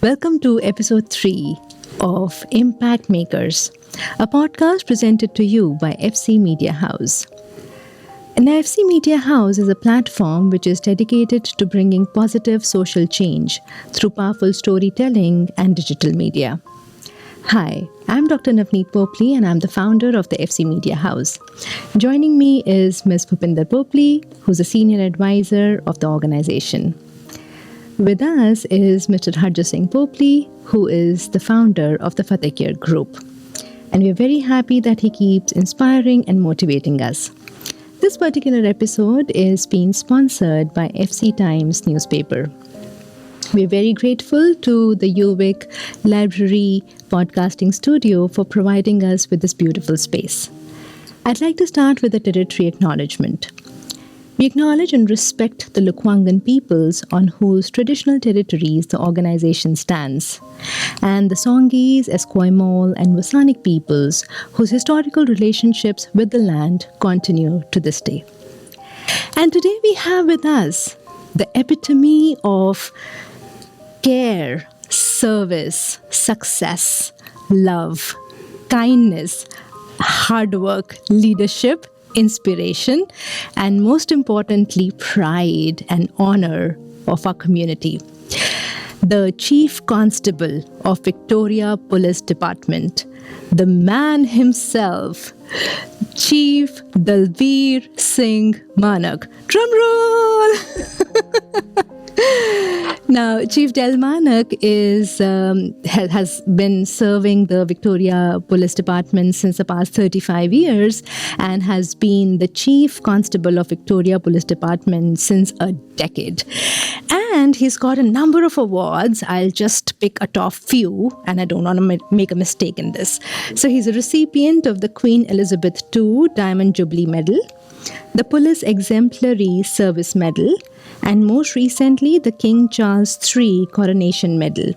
Welcome to episode 3 of Impact Makers, a podcast presented to you by FC Media House. And FC Media House is a platform which is dedicated to bringing positive social change through powerful storytelling and digital media. Hi, I'm Dr. Navneet Popley and I'm the founder of the FC Media House. Joining me is Ms. Bhupinder Popley, who's a senior advisor of the organization. With us is Mr. Harjit Singh Popley, who is the founder of the Fatehkir Group. And we're very happy that he keeps inspiring and motivating us. This particular episode is being sponsored by FC Times newspaper. We're very grateful to the UVic Library Podcasting Studio for providing us with this beautiful space. I'd like to start with a territory acknowledgement. We acknowledge and respect the Lukwangan peoples on whose traditional territories the organization stands, and the Songhees, Esquimalt, and Wasanic peoples whose historical relationships with the land continue to this day. And today we have with us the epitome of care, service, success, love, kindness, hard work, leadership, inspiration, and most importantly, pride and honor of our community. The Chief Constable of Victoria Police Department, the man himself, Chief Delbir Singh Manak. Drum roll! Now, Chief Del Manak has been serving the Victoria Police Department since the past 35 years and has been the Chief Constable of Victoria Police Department since a decade. And he's got a number of awards. I'll just pick a top few, and I don't want to make a mistake in this. So he's a recipient of the Queen Elizabeth II Diamond Jubilee Medal, the Police Exemplary Service Medal, and most recently, the King Charles III Coronation Medal.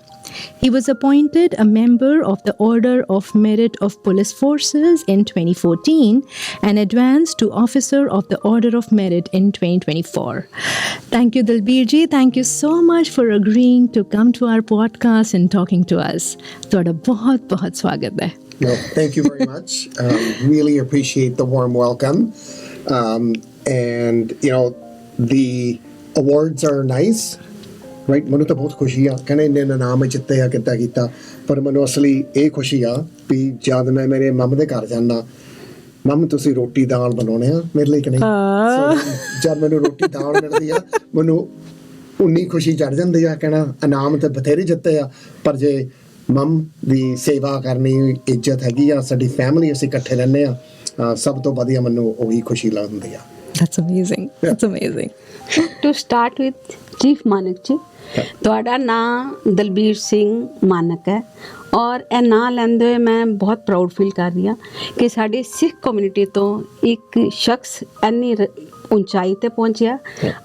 He was appointed a member of the Order of Merit of Police Forces in 2014 and advanced to Officer of the Order of Merit in 2024. Thank you, Delbir ji. Thank you so much for agreeing to come to our podcast and talking to us. Toda bahut swagat hai. No, thank you very much. Really appreciate the warm welcome. And, the awards are nice, right? ਮੈਨੂੰ ਤਾਂ ਬਹੁਤ ਖੁਸ਼ੀ ਆ ਕਹਿੰਦੇ ਇੰਨੇ ਇਨਾਮ ਜਿੱਤੇ ਆ ਕਿੱਦਾਂ ਕੀਤਾ ਪਰ ਮੈਨੂੰ ਅਸਲੀ ਇਹ ਖੁਸ਼ੀ ਆ ਵੀ ਜਦ ਮੈਂ ਮੇਰੇ ਮੰਮ ਦੇ ਘਰ ਜਾਂਦਾ ਮੰਮ ਤੁਸੀਂ ਰੋਟੀ ਦਾਲ ਬਣਾਉਣੇ ਆ ਮੇਰੇ ਲਈ ਕਿ ਨਹੀਂ ਜਦ ਮੈਨੂੰ ਰੋਟੀ ਦਾਲ ਮਿਲਦੀ ਆ ਮੈਨੂੰ ਉਨੀ ਖੁਸ਼ੀ ਚੜ ਜਾਂਦੀ ਆ ਕਹਿਣਾ ਇਨਾਮ ਤੇ ਬਥੇਰੇ ਜਿੱਤੇ ਆ ਪਰ ਜੇ ਮੰਮ ਦੀ ਸੇਵਾ ਕਰਨੀ ਇੱਜ਼ਤ ਹੈਗੀ ਆ ਸਾਡੀ ਫੈਮਿਲੀ ਅਸੀਂ ਇਕੱਠੇ ਰਹਿੰਦੇ ਆ ਸਭ ਤੋਂ ਵਧੀਆ ਮੈਨੂੰ ਉਹੀ ਖੁਸ਼ੀ ਲੱਗਦੀ ਆ That's amazing. That's amazing. To start with, Chief Manak ji, ਤੁਹਾਡਾ ਨਾਂ ਦਲਬੀਰ ਸਿੰਘ ਮਾਨਕ ਹੈ ਔਰ ਇਹ ਨਾਂ ਲੈਂਦੇ ਹੋਏ ਮੈਂ ਬਹੁਤ ਪ੍ਰਾਊਡ ਫੀਲ ਕਰ ਰਹੀ ਹਾਂ ਕਿ ਸਾਡੀ ਸਿੱਖ ਕਮਿਊਨਿਟੀ ਤੋਂ ਇੱਕ ਸ਼ਖਸ ਇੰਨੀ ਉਚਾਈ ਤੇ ਪਹੁੰਚਿਆ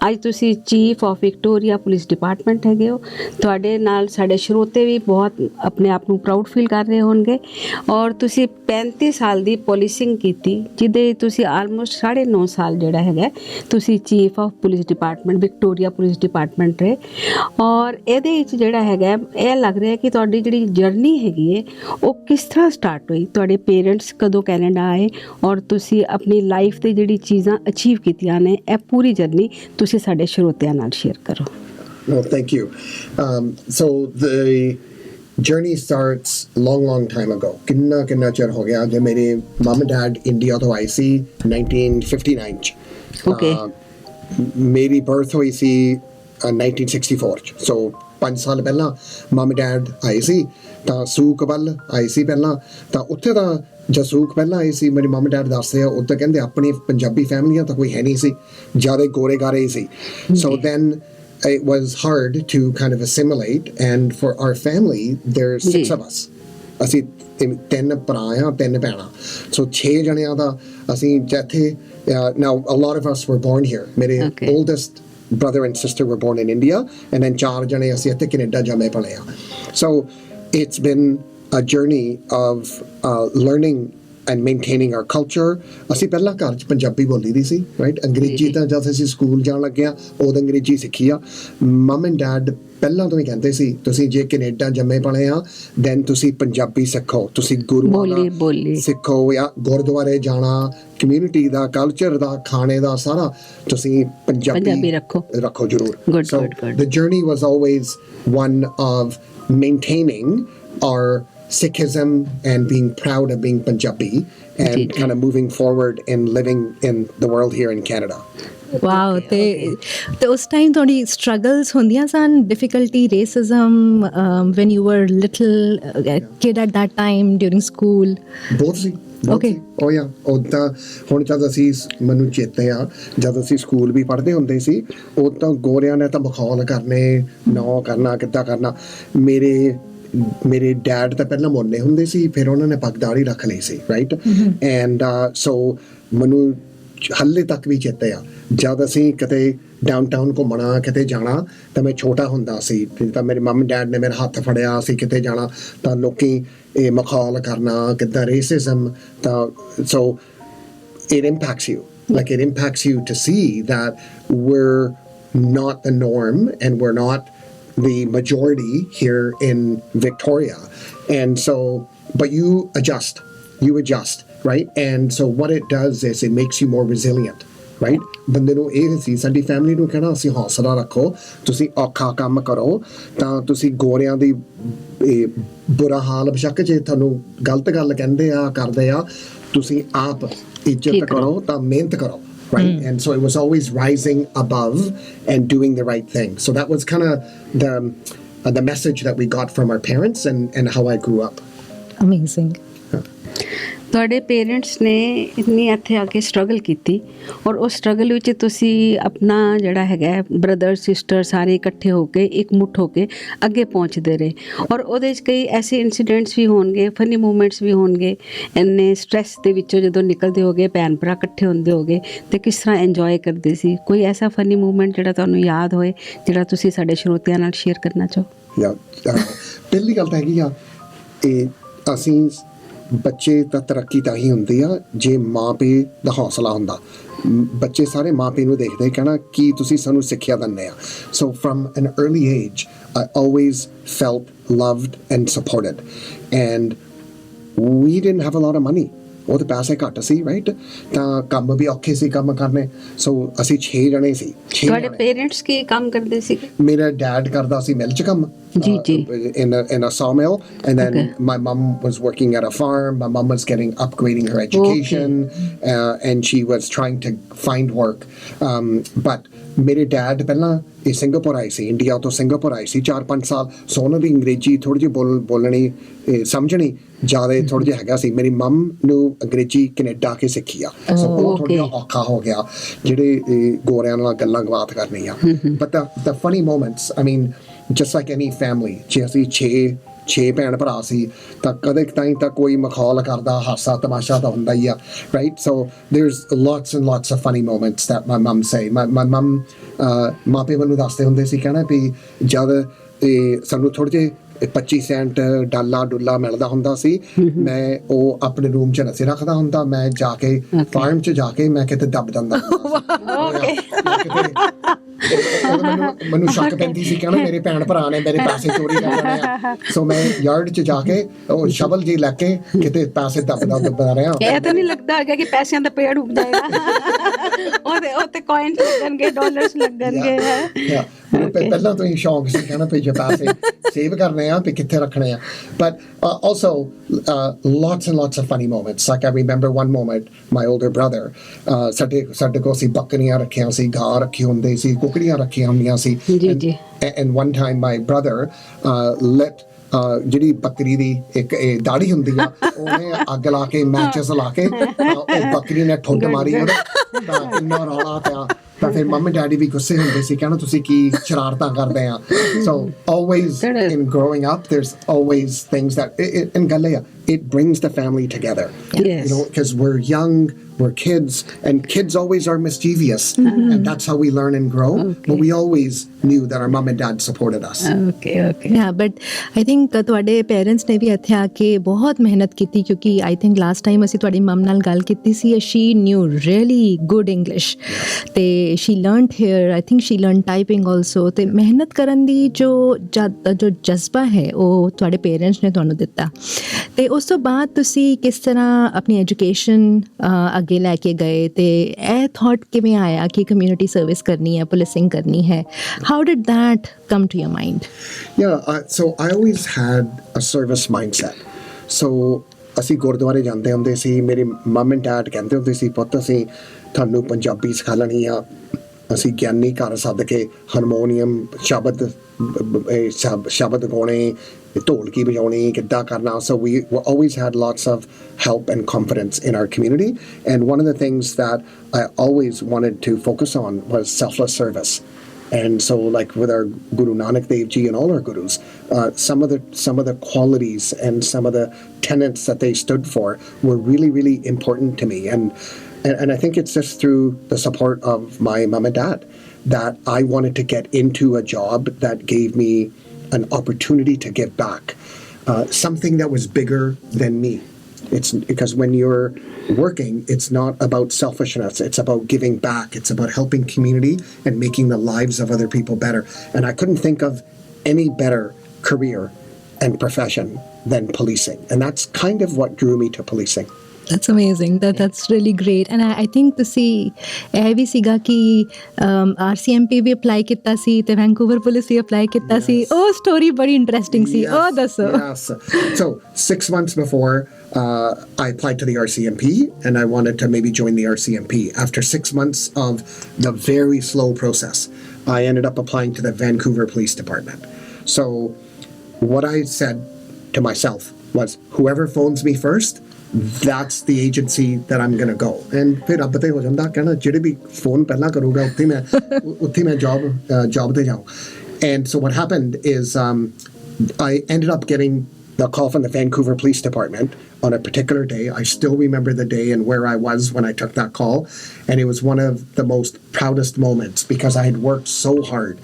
ਅੱਜ ਤੁਸੀਂ chief of Victoria police department ਹੈਗੇ ਹੋ ਤੁਹਾਡੇ ਨਾਲ ਸਾਡੇ ਸਰੋਤੇ ਵੀ ਬਹੁਤ ਆਪਣੇ ਆਪ ਨੂੰ ਪ੍ਰਾਊਡ ਫੀਲ ਕਰ ਰਹੇ ਹੋਣਗੇ ਔਰ ਤੁਸੀਂ 35 ਸਾਲ ਦੀ ਪੁਲਿਸਿੰਗ ਕੀਤੀ ਜਿਹਦੇ ਤੁਸੀਂ ਆਲਮੋਸਟ 9.5 ਸਾਲ ਜਿਹੜਾ ਹੈਗਾ ਤੁਸੀਂ chief of police department Victoria police department ਰਹੇ ਔਰ ਇਹਦੇ ਵਿੱਚ ਜਿਹੜਾ ਹੈਗਾ ਇਹ ਲੱਗ ਰਿਹਾ ਕਿ ਤੁਹਾਡੀ ਜਿਹੜੀ ਜਰਨੀ ਹੈਗੀ ਹੈ ਉਹ ਕਿਸ ਤਰ੍ਹਾਂ ਸਟਾਰਟ ਹੋਈ ਤੁਹਾਡੇ ਪੇਰੈਂਟਸ ਕਦੋਂ ਕੈਨੇਡਾ ਆਏ ਔਰ ਤੁਸੀਂ ਆਪਣੀ ਲਾਈਫ ਤੇ ਜਿਹੜੀ ਚੀਜ਼ਾਂ ਅਚੀਵ ਕੀਤੀਆਂ ਨੇ ਇਹ ਪੂਰੀ ਜਰਨੀ ਤੁਸੀਂ ਸਾਡੇ ਸਰੋਤਿਆਂ ਨਾਲ ਸ਼ੇਅਰ ਕਰੋ No, thank you. So the journey starts long time ago. Kinna chir ho gaya jab mere mom and dad India to aaye si 1959 ਚ Okay. ਮੇਰੀ birth ਹੋਈ ਸੀ 1964 ਚ so 5 ਸਾਲ ਪਹਿਲਾਂ ਮਮ ਡੈਡ ਆਏ ਸੀ ਤਾਂ ਸੂਕ ਵੱਲ ਆਏ ਸੀ ਪਹਿਲਾਂ ਤਾਂ ਉੱਥੇ ਤਾਂ ਜਸੂਕ ਪਹਿਲਾਂ ਆਈ ਸੀ ਮੇਰੇ ਮਮ ਡੈਡ ਦੱਸਦੇ ਆ ਉੱਥੇ ਕਹਿੰਦੇ ਆਪਣੀ ਪੰਜਾਬੀ ਫੈਮਲੀਆਂ ਤਾਂ ਕੋਈ ਹੈ ਨਹੀਂ ਸੀ ਜ਼ਿਆਦਾ ਗੋਰੇ ਗਾਰੇ ਸੀ so then it was hard to kind of assimilate and for our family there's 6 of us ਅਸੀਂ 3 ਭਰਾ ਆ 3 ਭੈਣਾਂ so 6 ਜਣਿਆਂ ਦਾ ਅਸੀਂ ਜਿੱਥੇ now a lot of us were born here ਮੇਰੇ oldest brother and sister were born in India and then 4 ਜਣੇ ਅਸੀਂ ਇੱਥੇ ਕੈਨੇਡਾ ਜੰਮੇ ਪਲੇ ਆ so it's been a journey of learning and maintaining our culture. ਅਸੀਂ ਪਹਿਲਾਂ ਘਰ 'ਚ ਪੰਜਾਬੀ ਬੋਲੀ ਦੀ ਸੀ, ਰਾਈਟ? ਅੰਗਰੇਜ਼ੀ ਤਾਂ ਜਦ ਅਸੀਂ ਸਕੂਲ ਜਾਣ ਲੱਗੇ ਹਾਂ ਉਦੋਂ ਅੰਗਰੇਜ਼ੀ ਸਿੱਖੀ ਆ। ਮਮ ਐਂਡ ਡੈਡ ਪਹਿਲਾਂ ਤੋਂ ਹੀ ਕਹਿੰਦੇ ਸੀ ਤੁਸੀਂ ਜੇ ਕੈਨੇਡਾ ਜੰਮੇ ਪਲੇ ਆ ਦੈਨ ਤੁਸੀਂ ਪੰਜਾਬੀ ਸਿੱਖੋ, ਤੁਸੀਂ ਗੁਰੂਆਂ ਦਾ ਸਿੱਖੋ ਜਾਂ ਗੁਰਦੁਆਰੇ ਜਾਣਾ, ਕਮਿਊਨਿਟੀ ਦਾ, ਕਲਚਰ ਦਾ, ਖਾਣੇ ਦਾ ਸਾਰਾ ਤੁਸੀਂ ਪੰਜਾਬੀ ਰੱਖੋ ਜ਼ਰੂਰ। So the journey was always one of maintaining our Sikhism and being proud of being Punjabi and kind of moving forward and living in the world here in Canada. Wow. ਤੇ ਉਸ time ਤੁਹਾਡੀ struggles ਹੁੰਦੀਆਂ ਸਨ, difficulty, racism when you were little kid at that time during school? ਬਹੁਤ ਸੀ। Okay. ਓ ਯਾ ਉੱਦਾਂ ਹੁਣ ਜਦ ਅਸੀਂ, ਮੈਨੂੰ ਚੇਤੇ ਆ ਜਦ ਅਸੀਂ ਸਕੂਲ ਵੀ ਪੜ੍ਹਦੇ ਹੁੰਦੇ ਸੀ ਉਹ ਤਾਂ ਗੋਰਿਆਂ ਨੇ ਤਾਂ ਮਖੌਲ ਕਰਨੇ, ਨੌ ਕਰਨਾ, ਕਿੱਦਾਂ ਕਰਨਾ। ਮੇਰੇ ਡੈਡ ਤਾਂ ਪਹਿਲਾਂ ਮੋਨੇ ਹੁੰਦੇ ਸੀ, ਫਿਰ ਉਹਨਾਂ ਨੇ ਪੱਗ ਦਾੜੀ ਰੱਖ ਲਈ ਸੀ, ਰਾਈਟ? ਐਂਡ ਸੋ ਮੈਨੂੰ ਹਾਲੇ ਤੱਕ ਵੀ ਚੇਤੇ ਆ ਜਦ ਅਸੀਂ ਕਿਤੇ ਡਾਊਨਟਾਊਨ ਘੁੰਮਣਾ, ਕਿਤੇ ਜਾਣਾ ਤਾਂ ਮੈਂ ਛੋਟਾ ਹੁੰਦਾ ਸੀ ਤਾਂ ਮੇਰੇ ਮੰਮੀ ਡੈਡ ਨੇ ਮੇਰਾ ਹੱਥ ਫੜਿਆ, ਅਸੀਂ ਕਿਤੇ ਜਾਣਾ ਤਾਂ ਲੋਕੀ ਇਹ ਮਖੌਲ ਕਰਨਾ, ਕਿੱਦਾਂ ਰੇਸਿਜ਼ਮ। ਤਾਂ ਸੋ it impacts you, like it impacts you to see that we're not the norm and we're not the majority here in Victoria. And so, but you adjust, right? And so what it does is it makes you more resilient, right? ਬੰਦੇ ਨੂੰ ਇਹ ਸੀ, ਸਾਡੀ family ਨੂੰ ਕਹਿਣਾ ਅਸੀਂ ਹੌਸਲਾ ਰੱਖੋ, ਤੁਸੀਂ ਔਖਾ ਕੰਮ ਕਰੋ ਤਾਂ ਤੁਸੀਂ ਗੋਰਿਆਂ ਦੀ ਬੁਰਾ ਹਾਲ ਬੇਸ਼ੱਕ ਜੇ ਤੁਹਾਨੂੰ ਗਲਤ ਗੱਲ ਕਹਿੰਦੇ ਆ, ਕਰਦੇ ਆ, ਤੁਸੀਂ ਆਪ ਇੱਜ਼ਤ ਕਰੋ ਤਾਂ ਮਿਹਨਤ ਕਰੋ, right? And so it was always rising above and doing the right thing. So that was kind of the message that we got from our parents and how I grew up. Amazing. ਤੁਹਾਡੇ parents ਨੇ ਇੰਨੀ ਇੱਥੇ ਆ ਕੇ struggle ਕੀਤੀ ਔਰ ਉਸ struggle ਵਿੱਚ ਤੁਸੀਂ ਆਪਣਾ ਜਿਹੜਾ ਹੈਗਾ ਬ੍ਰਦਰ ਸਿਸਟਰ ਸਾਰੇ ਇਕੱਠੇ ਹੋ ਕੇ ਇੱਕ ਮੁੱਠ ਹੋ ਕੇ ਅੱਗੇ ਪਹੁੰਚਦੇ ਰਹੇ ਔਰ ਉਹਦੇ 'ਚ ਕਈ ਐਸੇ ਇਨਸੀਡੈਂਟਸ ਵੀ ਹੋਣਗੇ, ਫਨੀ ਮੂਮੈਂਟਸ ਵੀ ਹੋਣਗੇ। ਇੰਨੇ ਸਟ੍ਰੈਸ ਦੇ ਵਿੱਚੋਂ ਜਦੋਂ ਨਿਕਲਦੇ ਹੋਗੇ, ਭੈਣ ਭਰਾ ਇਕੱਠੇ ਹੁੰਦੇ ਹੋਗੇ ਅਤੇ ਕਿਸ ਤਰ੍ਹਾਂ ਇੰਜੋਏ ਕਰਦੇ ਸੀ? ਕੋਈ ਐਸਾ ਫਨੀ ਮੂਮੈਂਟ ਜਿਹੜਾ ਤੁਹਾਨੂੰ ਯਾਦ ਹੋਏ ਜਿਹੜਾ ਤੁਸੀਂ ਸਾਡੇ ਸਰੋਤਿਆਂ ਨਾਲ ਸ਼ੇਅਰ ਕਰਨਾ ਚਾਹੋ? ਪਹਿਲੀ ਗੱਲ ਤਾਂ ਹੈਗੀ ਆ ਇਹ ਅਸੀਂ ਬੱਚੇ ਤਾਂ ਤਰੱਕੀ ਤਾਂ ਹੀ ਹੁੰਦੀ ਆ ਜੇ ਮਾਂ ਪਿਓ ਦਾ ਹੌਸਲਾ ਹੁੰਦਾ। ਬੱਚੇ ਸਾਰੇ ਮਾਂ ਪਿਓ ਨੂੰ ਦੇਖਦੇ ਕਹਿਣਾ ਕੀ ਤੁਸੀਂ ਸਾਨੂੰ ਸਿੱਖਿਆ ਦਿੰਦੇ ਆ। So from an early age I always felt loved and supported and we didn't have a lot of money. ਉਹ ਤਾਂ ਪੈਸੇ ਘੱਟ ਸੀ, ਰਾਈਟ? ਤਾਂ ਕੰਮ ਵੀ ਔਖੇ ਸੀ ਕੰਮ ਕਰਨੇ। ਸੋ ਅਸੀਂ 6 ਜਣੇ ਸੀ। ਤੁਹਾਡੇ ਪੇਰੈਂਟਸ ਕੀ ਕੰਮ ਕਰਦੇ ਸੀ? ਮੇਰਾ ਡੈਡ ਕਰਦਾ ਸੀ ਮਿਲ 'ਚ ਕੰਮ, in a sawmill, and then my mom was working at a farm. My mom was upgrading her education, and she was trying to find work. But ਮੇਰੇ ਡੈਡ ਪਹਿਲਾਂ ਇਹ ਸਿੰਗਾਪੁਰ ਆਏ ਸੀ, ਇੰਡੀਆ ਤੋਂ ਸਿੰਗਾਪੁਰ ਆਏ ਸੀ 4-5 ਸਾਲ। ਸੋ ਉਹਨਾਂ ਦੀ ਅੰਗਰੇਜ਼ੀ ਥੋੜ੍ਹੀ ਜਿਹੀ ਬੋਲਣੀ ਸਮਝਣੀ ਜ਼ਿਆਦਾ ਥੋੜ੍ਹਾ ਜਿਹਾ ਹੈਗਾ ਸੀ। ਮੇਰੀ ਮਮ ਨੂੰ ਅੰਗਰੇਜ਼ੀ ਕੈਨੇਡਾ ਕੇ ਸਿੱਖੀ ਆ, ਸੋ ਉਹ ਥੋੜ੍ਹਾ ਜਿਹਾ ਔਖਾ ਹੋ ਗਿਆ ਜਿਹੜੇ ਗੋਰਿਆਂ ਨਾਲ ਗੱਲਾਂ ਬਾਤ ਕਰਨੀ ਆ। But the funny moments, I mean, just like any family, ਜੇ ਅਸੀਂ 6 ਭੈਣ ਭਰਾ ਸੀ ਤਾਂ ਕਦੇ ਤਾਈਂ ਤਾਂ ਕੋਈ ਮਖੌਲ ਕਰਦਾ, ਹਾਸਾ ਤਮਾਸ਼ਾ ਤਾਂ ਹੁੰਦਾ ਹੀ ਆ, right? So there's lots and lots of funny moments that my mum say. My mum ਮਾਂ ਪਿਓ ਮੈਨੂੰ ਦੱਸਦੇ ਹੁੰਦੇ ਸੀ ਕਹਿਣਾ ਵੀ ਜਦ ਸਾਨੂੰ ਥੋੜ੍ਹੇ ਜਿਹੇ 25 ਸੈਂਟ ਡਾਲਾ ਮਿਲਦਾ ਹੁੰਦਾ ਸੀ, ਮੈਂ ਉਹ ਆਪਣੇ ਰੂਮ 'ਚ ਨਹੀਂ ਰੱਖਦਾ ਹੁੰਦਾ, ਮੈਂ ਜਾ ਕੇ ਫਾਰਮ 'ਚ ਜਾ ਕੇ ਮੈਂ ਕਿਤੇ ਦੱਬ ਦਿੰਦਾ ਮੈਨੂੰ ਸ਼ੱਕ ਪੈਂਦੀ ਸੀ ਕਹਿਣਾ ਮੇਰੇ ਭੈਣ ਭਰਾ ਨੇ ਮੇਰੇ ਪੈਸੇ ਚੋਰੀ ਕਰ ਲੈਣੇ ਆ। ਸੋ ਮੈਂ ਯਾਰਡ 'ਚ ਜਾ ਕੇ ਉਹ ਸ਼ਵਲ ਜੀ ਲੈ ਕੇ ਕਿਤੇ ਪੈਸੇ ਦੱਬਦਾ ਰਿਹਾ। ਇਹ ਤਾਂ ਨਹੀਂ ਲੱਗਦਾ ਹੈਗਾ ਕਿ ਪੈਸਿਆਂ ਦਾ ਪੇੜ ਉੱਗ ਜਾਏਗਾ, ਉਹਦੇ ਕੋਇਨਸ ਲੱਗਣਗੇ, ਡਾਲਰਸ ਲੱਗਣਗੇ। ਪਹਿਲਾਂ ਤੋਂ ਹੀ ਸ਼ੌਂਕ ਸੀ ਕਹਿਣਾ ਵੀ ਜੇ ਪੈਸੇ ਸੇਵ ਕਰਨੇ ਆ ਵੀ ਕਿੱਥੇ ਰੱਖਣੇ ਆ। But also lots and lots of funny moments. Like I remember one moment, my older brother, ਸਾਡੇ ਕੋਲ ਸੀ ਬੱਕਰੀਆਂ ਰੱਖੀਆਂ ਸੀ, ਗਾਂ ਰੱਖੀ ਹੁੰਦੀ ਸੀ, ਕੁਕੜੀਆਂ ਰੱਖੀਆਂ ਹੁੰਦੀਆਂ ਸੀ। And one time my brother let ਜਿਹੜੀ ਬੱਕਰੀ ਦੀ ਇੱਕ ਦਾੜੀ ਹੁੰਦੀ ਆ ਉਹਨੇ ਅੱਗ ਲਾ ਕੇ ਮੈਚਸ ਲਾ ਕੇ ਉਹ ਬੱਕਰੀ ਨੇ ਠੁੱਡ ਮਾਰੀ ਉਹਦਾ ਤਾਂ ਇੰਨਾ ਰੌਲਾ ਪਿਆ। ਤਾਂ ਫਿਰ ਮੰਮੀ ਡੈਡੀ ਵੀ ਗੁੱਸੇ ਹੁੰਦੇ ਸੀ ਕਹਿਣਾ ਤੁਸੀਂ ਕੀ ਸ਼ਰਾਰਤਾਂ ਕਰਦੇ ਆ। So always in growing up there's always things that in ਗੱਲ ਇਹ it brings the family together, you know, because we're young, we're kids, and kids always are mischievous, and that's how we learn and grow. But we always knew that our mom and dad supported us. Okay. Yeah, but I think ਤੁਹਾਡੇ parents ਨੇ ਵੀ ਇੱਥੇ ਆ ਕੇ ਬਹੁਤ ਮਿਹਨਤ ਕੀਤੀ, ਕਿਉਂਕਿ I think last time ਅਸੀਂ ਤੁਹਾਡੀ ਮਮ ਨਾਲ ਗੱਲ ਕੀਤੀ ਸੀ, she knew really good English ਤੇ she learned here, I think she learned typing also, ਤੇ ਮਿਹਨਤ ਕਰਨ ਦੀ ਜੋ ਜਜ਼ਬਾ ਹੈ ਉਹ ਤੁਹਾਡੇ ਪੇਰੈਂਟਸ ਨੇ ਤੁਹਾਨੂੰ ਦਿੱਤਾ। ਤੇ ਉਸ ਤੋਂ ਬਾਅਦ ਤੁਸੀਂ ਕਿਸ ਤਰ੍ਹਾਂ ਆਪਣੀ ਐਜੂਕੇਸ਼ਨ ਅੱਗੇ ਲੈ ਕੇ ਗਏ, ਤੇ ਇਹ ਥਾਟ ਕਿਵੇਂ ਆਇਆ ਕਿ ਕਮਿਊਨਿਟੀ ਸਰਵਿਸ ਕਰਨੀ ਹੈ, ਪੁਲਿਸਿੰਗ ਕਰਨੀ ਹੈ? How did that come to your mind? Yeah, so I always had a service mindset. So ਅਸੀਂ ਗੁਰਦੁਆਰੇ ਜਾਂਦੇ ਹੁੰਦੇ ਸੀ, ਮੇਰੀ ਮਮ ਐਂਡ ਡੈਡ ਕਹਿੰਦੇ ਹੁੰਦੇ ਸੀ, ਪੁੱਤ ਅਸੀਂ ਤੁਹਾਨੂੰ ਪੰਜਾਬੀ ਸਿਖਾ ਲੈਣੀ ਆ, ਅਸੀਂ ਗਿਆਨੀ ਘਰ ਸੱਦ ਕੇ ਹਾਰਮੋਨੀਅਮ ਸ਼ਬਦ ਗਾਉਣੇ, ਢੋਲਕੀ ਵਜਾਉਣੀ, ਕਿੱਦਾਂ ਕਰਨਾ. So we always had lots of help and confidence in our community, and one of the things that I always wanted to focus on was selfless service. And so, like with our Guru Nanak Dev Ji and all our gurus, some of the qualities and some of the tenets that they stood for were really, really important to me. And I think it's just through the support of my mom and dad that I wanted to get into a job that gave me an opportunity to give back, something that was bigger than me. It's because when you're working, it's not about selfishness. It's about giving back. It's about helping community and making the lives of other people better. And I couldn't think of any better career and profession than policing. And that's kind of what drew me to policing. That's amazing. That's really great. And I think ਤੁਸੀਂ ਇਹ ਵੀ ਸੀਗਾ ਕਿ RCMP ਵੀ apply ਕੀਤਾ ਸੀ ਤੇ Vancouver police ਵੀ apply ਕੀਤਾ ਸੀ। ਉਹ story ਬੜੀ interesting ਸੀ, ਉਹ ਦੱਸੋ। Yes. So 6 months before I applied to the RCMP, and I wanted to maybe join the RCMP. After 6 months of the very slow process, I ended up applying to the Vancouver Police Department. So what I said to myself was, whoever phones me first, that's the agency that I'm going to go. And ਫਿਰ ਰੱਬ ਤੇ ਹੋ ਜਾਂਦਾ ਕਹਿਣਾ, ਜਿਹੜੇ ਵੀ phone ਪਹਿਲਾਂ ਕਰੂਗਾ ਉੱਥੇ ਮੈਂ job ਤੇ ਜਾਊਂ. And so what happened is I ended up getting the call from the Vancouver Police Department on a particular day. I still remember the day and where I was when I took that call. And it was one of the most proudest moments because I had worked so hard.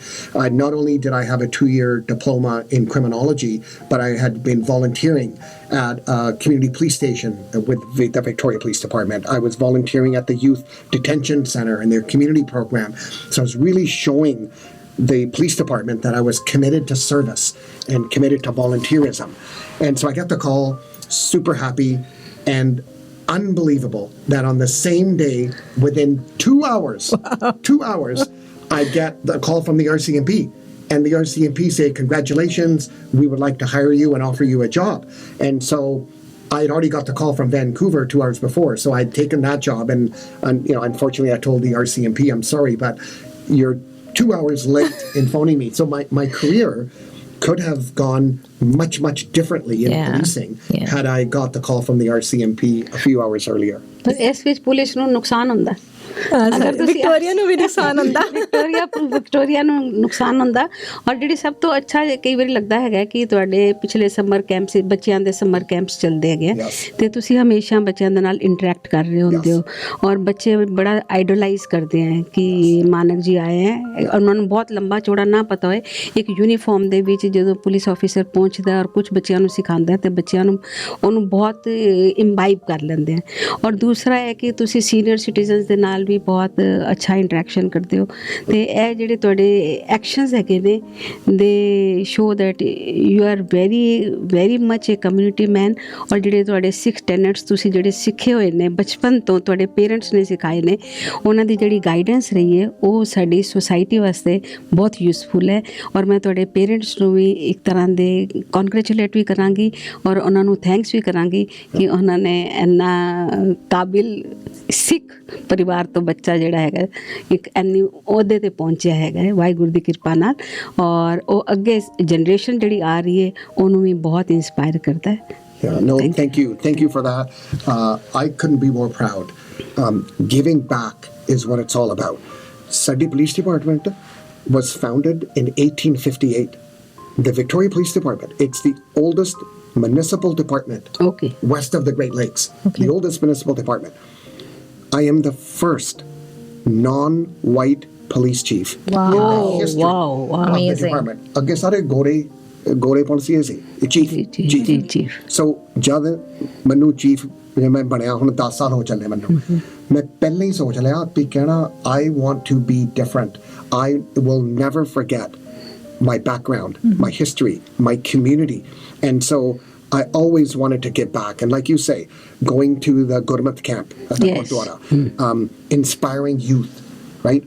Not only did I have a 2-year diploma in criminology, but I had been volunteering at a community police station with the Victoria Police Department. I was volunteering at the Youth Detention Center and their community program. So I was really showing the police department that I was committed to service and committed to volunteerism. And so I got the call, super happy and unbelievable that on the same day, within 2 hours, 2 hours, I get the call from the RCMP. And the RCMP say, congratulations, we would like to hire you and offer you a job. And so I had already got the call from Vancouver 2 hours before. So I'd taken that job and unfortunately I told the RCMP, I'm sorry, but you're 2 hours late in phoning me. So my career could have gone much, much differently in policing had I got the call from the RCMP a few hours earlier. ਪਰ ਇਸ ਵਿੱਚ police ਨੂੰ ਨੁਕਸਾਨ ਹੁੰਦਾ, Victoria ਨੂੰ ਵੀ ਨੁਕਸਾਨ ਹੁੰਦਾ, Victoria ਨੂੰ ਨੁਕਸਾਨ ਹੁੰਦਾ। ਔਰ ਜਿਹੜੀ ਸਭ ਤੋਂ ਅੱਛਾ ਕਈ ਵਾਰੀ ਲੱਗਦਾ ਹੈਗਾ ਕਿ ਤੁਹਾਡੇ ਪਿਛਲੇ ਸਮਰ ਕੈਂਪਸ, ਬੱਚਿਆਂ ਦੇ ਸਮਰ ਕੈਂਪਸ ਚੱਲਦੇ ਹੈਗੇ ਤੇ ਤੁਸੀਂ ਹਮੇਸ਼ਾ ਬੱਚਿਆਂ ਦੇ ਨਾਲ ਇੰਟਰੈਕਟ ਕਰ ਰਹੇ ਹੁੰਦੇ ਹੋ ਔਰ ਬੱਚੇ ਬੜਾ ਆਈਡੋਲਾਈਜ਼ ਕਰਦੇ ਹੈ ਕਿ ਮਾਨਕ ਜੀ ਆਏ ਹੈ। ਉਹਨਾਂ ਨੂੰ ਬਹੁਤ ਲੰਬਾ ਚੌੜਾ ਨਾ ਪਤਾ ਹੋਏ, ਇੱਕ ਯੂਨੀਫਾਰਮ ਦੇ ਵਿੱਚ ਜਦੋਂ ਪੁਲਿਸ ਆਫੀਸਰ ਪਹੁੰਚਦਾ ਔਰ ਕੁਝ ਬੱਚਿਆਂ ਨੂੰ ਸਿਖਾਉਂਦਾ ਤੇ ਬੱਚਿਆਂ ਨੂੰ ਉਹਨੂੰ ਬਹੁਤ ਇੰਬਾਈਬ ਕਰ ਲੈਂਦੇ ਹੈ। ਔਰ ਦੂਸਰਾ ਹੈ ਕਿ ਤੁਸੀਂ ਸੀਨੀਅਰ ਸਿਟੀਜ਼ਨਸ ਦੇ ਨਾਲ ਵੀ ਬਹੁਤ ਅੱਛਾ ਇੰਟਰੈਕਸ਼ਨ ਕਰਦੇ ਹੋ ਤੇ ਇਹ ਜਿਹੜੇ ਤੁਹਾਡੇ ਐਕਸ਼ਨਸ ਹੈਗੇ ਨੇ ਦੇ show that you are very much a community man. ਔਰ ਜਿਹੜੇ ਤੁਹਾਡੇ 6 ਟੈਨੈਂਟਸ ਤੁਸੀਂ ਜਿਹੜੇ ਸਿੱਖੇ ਹੋਏ ਨੇ ਬਚਪਨ ਤੋਂ, ਤੁਹਾਡੇ ਪੇਰੈਂਟਸ ਨੇ ਸਿਖਾਏ ਨੇ, ਉਹਨਾਂ ਦੀ ਜਿਹੜੀ ਗਾਈਡੈਂਸ ਰਹੀ ਹੈ ਉਹ ਸਾਡੀ ਸੁਸਾਇਟੀ ਵਾਸਤੇ ਬਹੁਤ ਯੂਸਫੁਲ ਹੈ। ਔਰ ਮੈਂ ਤੁਹਾਡੇ ਪੇਰੈਂਟਸ ਨੂੰ ਵੀ ਇੱਕ ਤਰ੍ਹਾਂ ਦੇ ਕੰਗ੍ਰੈਚੁਲੇਟ ਵੀ ਕਰਾਂਗੀ ਔਰ ਉਹਨਾਂ ਨੂੰ ਥੈਂਕਸ ਵੀ ਕਰਾਂਗੀ ਕਿ ਉਹਨਾਂ ਨੇ ਇੰਨਾ ਕਾਬਿਲ ਸਿੱਖ ਪਰਿਵਾਰ ਤੋਂ ਬੱਚਾ ਜਿਹੜਾ ਹੈਗਾ ਇੱਕ ਇੰਨੀ ਅਹੁਦੇ 'ਤੇ ਪਹੁੰਚਿਆ ਹੈਗਾ ਵਾਹਿਗੁਰੂ ਦੀ ਕਿਰਪਾ ਨਾਲ। ਔਰ ਉਹ ਅੱਗੇ ਜਨਰੇਸ਼ਨ ਜਿਹੜੀ ਆ ਰਹੀ ਹੈ ਉਹਨੂੰ ਵੀ ਬਹੁਤ ਇੰਸਪਾਇਰ ਕਰਦਾ ਹੈ। Yeah, no, thank you for that. I couldn't be more proud. Giving back is what it's all about. Sadi Police Department was founded in 1858. The Victoria Police Department, it's the oldest municipal department west of the Great Lakes, the oldest municipal department. I am the first non-white police chief Wow. in the history wow, wow. of the Amazing. department. ਅੱਗੇ ਸਾਰੇ ਗੋਰੇ police ਸੀ chief ਸੋ ਜਦ ਮੈਨੂੰ chief ਮੈਂ ਬਣਿਆ ਹੁਣ 10 ਸਾਲ ਹੋ ਚੱਲੇ ਮੈਨੂੰ ਮੈਂ ਪਹਿਲਾਂ ਹੀ ਸੋਚ ਲਿਆ ਵੀ ਕਹਿਣਾ I want to be different. I will never forget my background, my history, my community. And so I always wanted to give back. And like you say, going to the Gurmat camp at the Yes. Gurdwara, inspiring youth, right?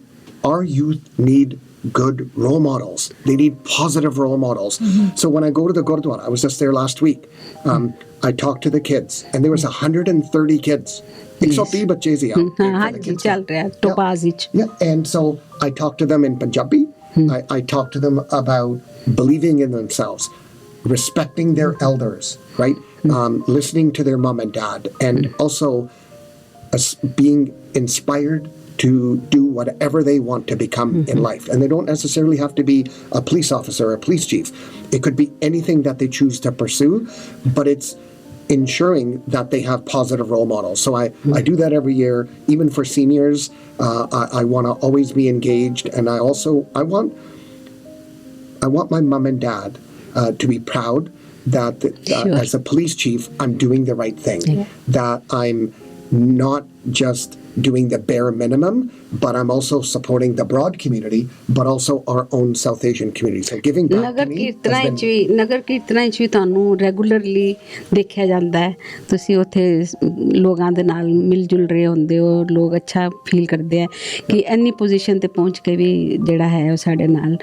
Our youth need good role models. They need positive role models. So when I go to the Gurdwara, I was just there last week, I talked to the kids, and there was 130 kids. 130 ਬੱਚੇ ਸੀ ਆ ਹਾਂਜੀ ਚੱਲ ਰਿਹਾ Topaz ਵਿੱਚ Yeah, and so I talked to them in Punjabi. I talked to them about believing in themselves, respecting their elders, right? Listening to their mom and dad, and also being inspired to do whatever they want to become in life. And they don't necessarily have to be a police officer or a police chief. It could be anything that they choose to pursue, but it's ensuring that they have positive role models. So I do that every year, even for seniors. I want to always be engaged, and I want my mom and dad to be proud that Sure. as a police chief, I'm doing the right thing. That I'm not just doing the bare minimum, but I'm also supporting the broad community, but also our own South Asian community. So giving back to Nagar me ਕੀਰਤਨਾਂ has ਵਿੱਚ been, ਵੀ ਨਗਰ ਕੀਰਤਨਾਂ ਵਿੱਚ ਵੀ ਤੁਹਾਨੂੰ regularly ਦੇਖਿਆ ਜਾਂਦਾ ਹੈ ਤੁਸੀਂ ਉੱਥੇ ਲੋਕਾਂ ਦੇ ਨਾਲ ਮਿਲ ਜੁਲ ਰਹੇ ਹੁੰਦੇ ਹੋ ਲੋਕ ਅੱਛਾ ਫੀਲ ਕਰਦੇ ਆ ਕਿ ਇੰਨੀ ਪੋਜੀਸ਼ਨ ਤੇ ਪਹੁੰਚ ਕੇ ਵੀ ਜਿਹੜਾ ਹੈ ਉਹ ਸਾਡੇ ਨਾਲ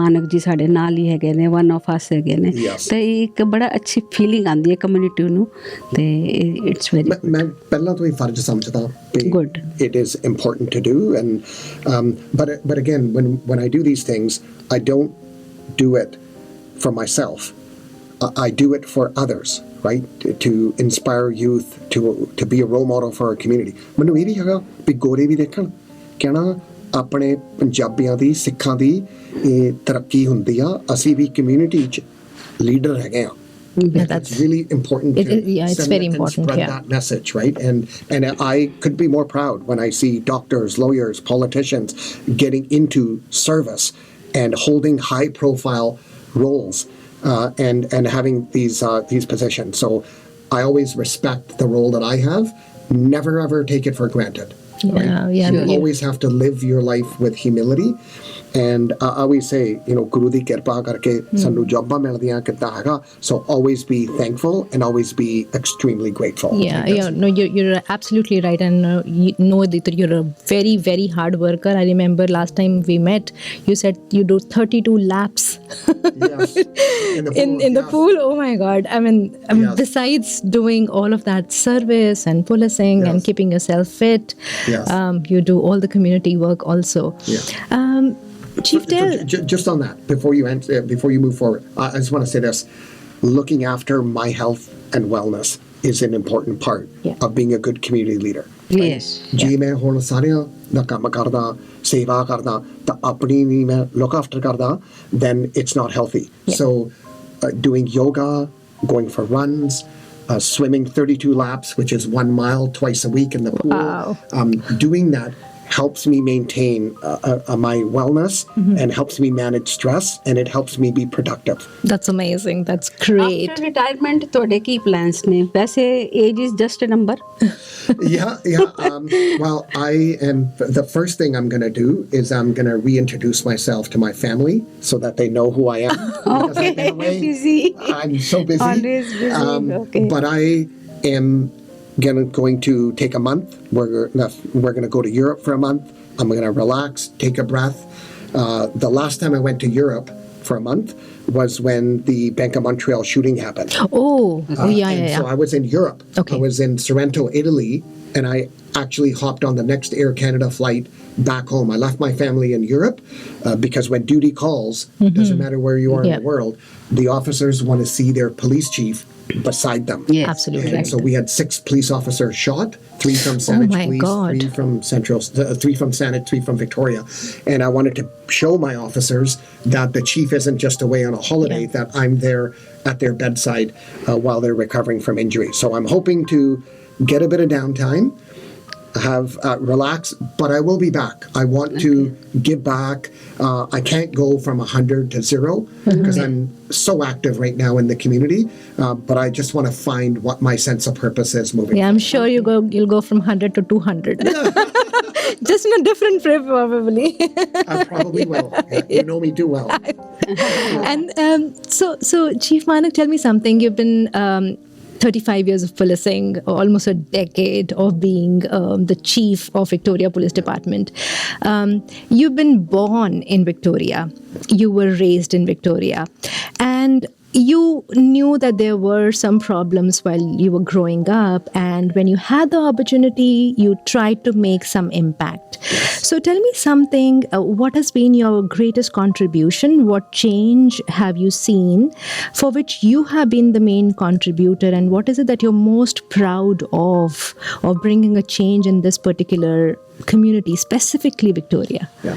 ਮਾਨਕ ਜੀ ਸਾਡੇ ਨਾਲ ਹੀ ਹੈਗੇ ਨੇ ਵਨ ਆਫ ਅਸ ਹੈਗੇ ਨੇ Yes. ਤੇ ਇੱਕ ਬੜਾ ਅੱਛੀ ਫੀਲਿੰਗ ਆਉਂਦੀ ਹੈ ਕਮਿਊਨਿਟੀ ਨੂੰ ਤੇ ਇਟਸ ਵੈਰੀ ਮੈਂ ਪਹਿਲਾਂ ਤੋਂ ਹੀ ਫਰਜ਼ ਸਮਝਦਾ ਕਿ Good. it is important to do, and but again, when I do these things, I don't do it for myself. I do it for others, right? To inspire youth, to be a role model for our community. ਮੈਨੂੰ ਇਹ ਵੀ ਹੈਗਾ ਵੀ ਗੋਰੇ ਵੀ ਦੇਖਣ ਕਹਿਣਾ ਆਪਣੇ ਪੰਜਾਬੀਆਂ ਦੀ ਸਿੱਖਾਂ ਦੀ ਇਹ ਤਰੱਕੀ ਹੁੰਦੀ ਆ ਅਸੀਂ ਵੀ ਕਮਿਊਨਿਟੀ 'ਚ ਲੀਡਰ ਹੈਗੇ ਆ. It's really important to it's send very and important, spread yeah. that message, right? And I could be more proud when I see doctors, lawyers, politicians getting into service and holding high profile roles and having these positions. So I always respect the role that I have. Never ever take it for granted. You always have to live your life with humility. And I always say, Guru di kirpa karke sanu jobba mildiyan kitta haga. So always be thankful and always be extremely grateful. No, you're absolutely right, and you know that you're a very, very hard worker. I remember last time we met, you said you do 32 laps Yes. in the pool. Oh my God! I mean, Yes. besides doing all of that service and policing and Yes. keeping yourself fit, Yes. you do all the community work also. Yeah. Chief Del. Just on that, before you move forward, I just want to say this: looking after my health and wellness is an important part of being a good community leader. Yes. ਜੇ ਮੈਂ ਹੁਣ ਸਾਰਿਆਂ ਦਾ ਕੰਮ ਕਰਦਾ ਸੇਵਾ ਕਰਦਾ ਤਾਂ ਆਪਣੀ ਨਹੀਂ ਮੈਂ look after ਕਰਦਾ, then it's not healthy. So doing yoga, going for runs, swimming 32 laps, which is 1 mile twice a week in the pool. Wow. Doing that helps me maintain my wellness and helps me manage stress, and it helps me be productive. That's amazing. That's great. After retirement ਤੁਹਾਡੇ ਕੀ plans ਨੇ ਵੈਸੇ age is just a number Well, the first thing I'm going to do is I'm going to reintroduce myself to my family so that they know who I am. Because I've been away. Busy. I'm so busy. Always busy. Okay. But I am going to take a month. We're going to go to Europe for a month. I'm going to relax, take a breath. The last time I went to Europe for a month was when the Bank of Montreal shooting happened. Yeah. So I was in Europe. Okay. I was in Sorrento, Italy, and I actually hopped on the next Air Canada flight back home. I left my family in Europe because when duty calls, doesn't matter where you are in the world, the officers want to see their police chief beside them. Yes. Absolutely. And so we had 6 police officers shot, 3 from Saanich my Police, God. 3 from Central, 3 from Saanich, 3 from Victoria. And I wanted to show my officers that the chief isn't just away on a holiday, that I'm there at their bedside while they're recovering from injury. So I'm hoping to get a bit of downtime, have relax, but I will be back. I want to give back. I can't go from 100 to 0 because I'm so active right now in the community. But I just want to find what my sense of purpose is moving. Yeah, I'm sure you'll go from 100 to 200. Just in a different way, probably. I probably will. You know me too well. And so Chief Manak, tell me something. You've been 35 years of policing, almost a decade of being the chief of Victoria Police Department. You've been born in Victoria. You were raised in Victoria. And you knew that there were some problems while you were growing up, and when you had the opportunity, you tried to make some impact. So tell me something, what has been your greatest contribution? What change have you seen for which you have been the main contributor, and what is it that you're most proud of bringing a change in this particular community, specifically Victoria? Yeah,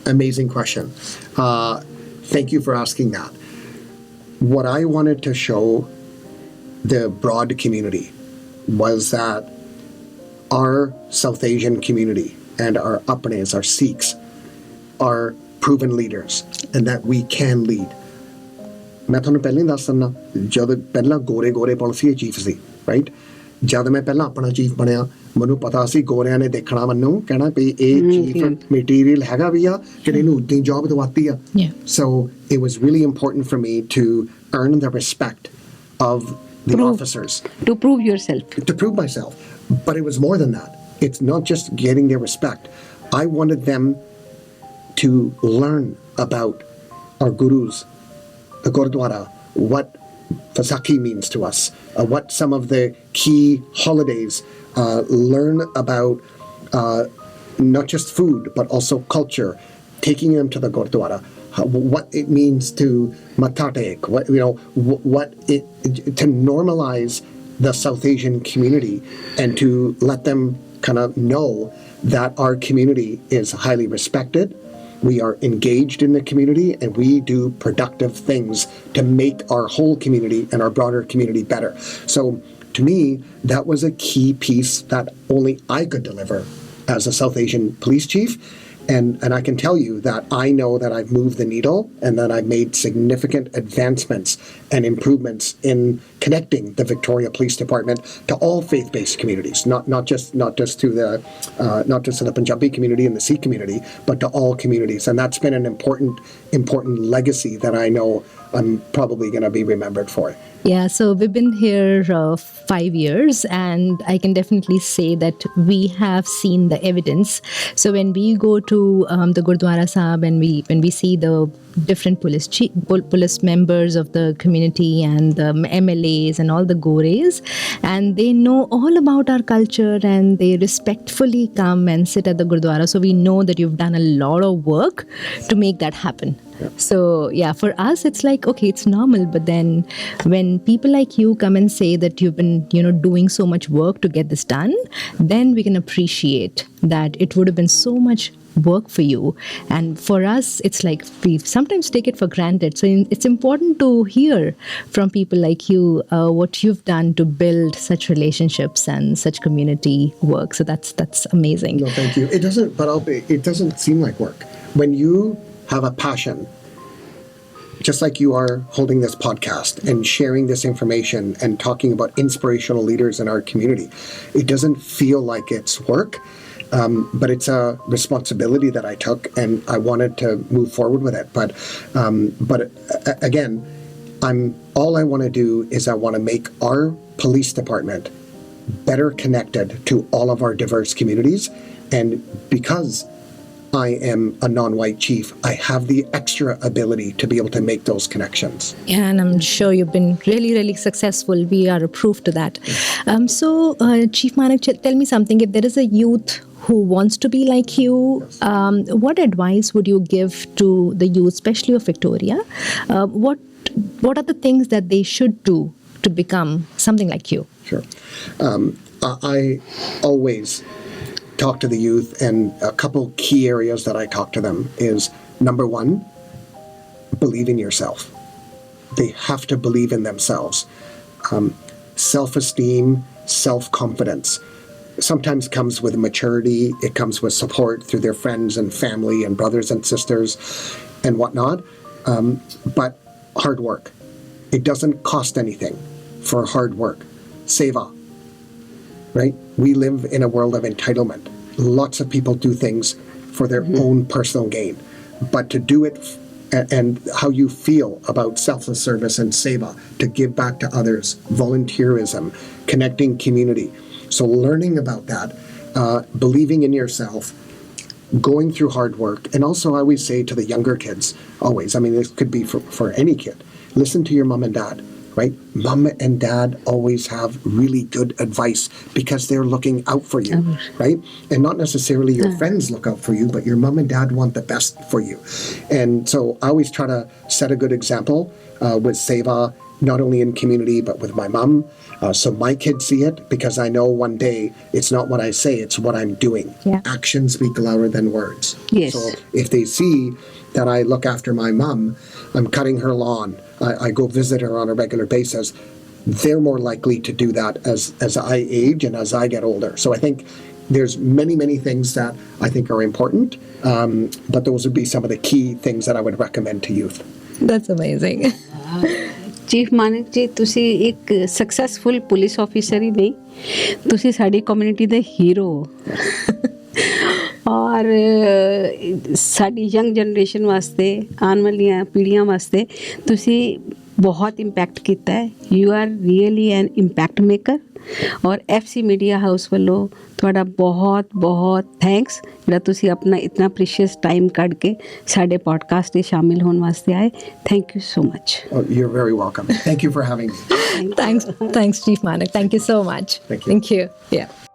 amazing question. Thank you for asking that. What I wanted to show the broad community was that our South Asian community and our Apnes, our Sikhs, are proven leaders and that we can lead. मैं ਤੁਹਾਨੂੰ ਪਹਿਲਾਂ ਹੀ ਦੱਸ ਦਿੰਦਾ, ਜਦ ਪਹਿਲਾਂ ਗੋਰੇ police chief ਸੀ, right? ਜਦ ਮੈਂ ਪਹਿਲਾਂ ਆਪਣਾ ਚੀਫ ਬਣਿਆ, ਮੈਨੂੰ ਪਤਾ ਸੀ ਗੋਰਿਆਂ ਨੇ ਦੇਖਣਾ ਮੈਨੂੰ, ਕਹਿਣਾ ਵੀ ਇਹ ਚੀਫ ਮਟੀਰੀਅਲ ਹੈਗਾ ਵੀ ਆ ਕਿ ਇਹਨੂੰ ਉਦਾਂ ਹੀ ਜੌਬ ਦਵਾਤੀ ਆ. So it was really important for me to earn the respect of the officers. To prove yourself. To prove myself. But it was more than that. It's not just getting their respect. I wanted them to learn about our gurus, the Gurdwara, what Vaisakhi means to us, what some of the key holidays, learn about not just food, but also culture, taking them to the Gurdwara, what it means to Matatek, to normalize the South Asian community and to let them kind of know that our community is highly respected. We are engaged in the community and we do productive things to make our whole community and our broader community better. So to me, that was a key piece that only I could deliver as a South Asian police chief. And I can tell you that I know that I've moved the needle and that I've made significant advancements and improvements in connecting the Victoria Police Department to all faith-based communities, not just to the Punjabi community and the Sikh community, but to all communities. And that's been an important legacy that I know I'm probably going to be remembered for. Yeah, so we've been here 5 years, and I can definitely say that we have seen the evidence. So when we go to the Gurdwara Sahib and when we see the different police members of the community and the MLAs and all the Gores, and they know all about our culture and they respectfully come and sit at the Gurdwara. So we know that you've done a lot of work to make that happen. So yeah, for us it's like, okay, it's normal, but then when people like you come and say that you've been doing so much work to get this done, then we can appreciate that it would have been so much work for you. And for us it's like we sometimes take it for granted. So it's important to hear from people like you what you've done to build such relationships and such community work. So that's amazing. No, thank you. It doesn't seem like work when you have a passion, just like you are holding this podcast and sharing this information and talking about inspirational leaders in our community. It doesn't feel like it's work, but it's a responsibility that I took and I wanted to move forward with it. But again, all I want to do is I want to make our police department better connected to all of our diverse communities. And because I am a non-white chief, I have the extra ability to be able to make those connections. Yeah, and I'm sure you've been really, really successful. We are a proof to that. So, Chief Manak, tell me something. If there is a youth who wants to be like you, what advice would you give to the youth, especially of Victoria? What are the things that they should do to become something like you? Sure. I always talk to the youth, and a couple key areas that I talk to them is, number one, believe in yourself. They have to believe in themselves. Self-esteem, self-confidence. sometimes comes with maturity. It comes with support through their friends and family and brothers and sisters and whatnot. But hard work. It doesn't cost anything for hard work. Seva, right? We live in a world of entitlement. Lots of people do things for their own personal gain. But to do it and how you feel about selfless service and seva, to give back to others, volunteerism, connecting community. So learning about that, believing in yourself, going through hard work, and also I always say to the younger kids, always, I mean, this could be for any kid, listen to your mom and dad, right? Mom and dad always have really good advice because they're looking out for you, right? And not necessarily your friends look out for you, but your mom and dad want the best for you. And so I always try to set a good example with Seva, not only in community, but with my mom. So my kids see it because I know one day it's not what I say, it's what I'm doing. Yeah. Actions speak louder than words. Yes. So if they see that I look after my mom, I'm cutting her lawn, I go visit her on a regular basis, they're more likely to do that as I age and as I get older. So I think there's many things that I think are important, but those would be some of the key things that I would recommend to youth. That's amazing. Chief Manak ji, ਤੁਸੀਂ ਇੱਕ successful police officer ਹੀ ਨਹੀਂ, ਤੁਸੀਂ ਸਾਡੀ community ਦੇ hero ਔਰ ਸਾਡੀ young generation ਵਾਸਤੇ, ਆਉਣ ਵਾਲੀਆਂ ਪੀੜ੍ਹੀਆਂ ਵਾਸਤੇ ਤੁਸੀਂ ਬਹੁਤ ਇੰਪੈਕਟ ਕੀਤਾ ਹੈ. You are really N impact maker. ਔਰ FC ਮੀਡੀਆ ਹਾਊਸ ਵੱਲੋਂ ਤੁਹਾਡਾ ਬਹੁਤ ਬਹੁਤ ਥੈਂਕਸ, ਜਿਹੜਾ ਤੁਸੀਂ ਆਪਣਾ ਇਤਨਾ ਪ੍ਰੀਸ਼ੀਅਸ ਟਾਈਮ ਕੱਢ ਕੇ ਸਾਡੇ ਪੋਡਕਾਸਟ 'ਤੇ ਸ਼ਾਮਿਲ ਹੋਣ ਵਾਸਤੇ ਆਏ. Thank you so much. You're very welcome. Thank you for having me. Thanks, Chief Manak. Thank you so much. Thank you. Thank you. Yeah.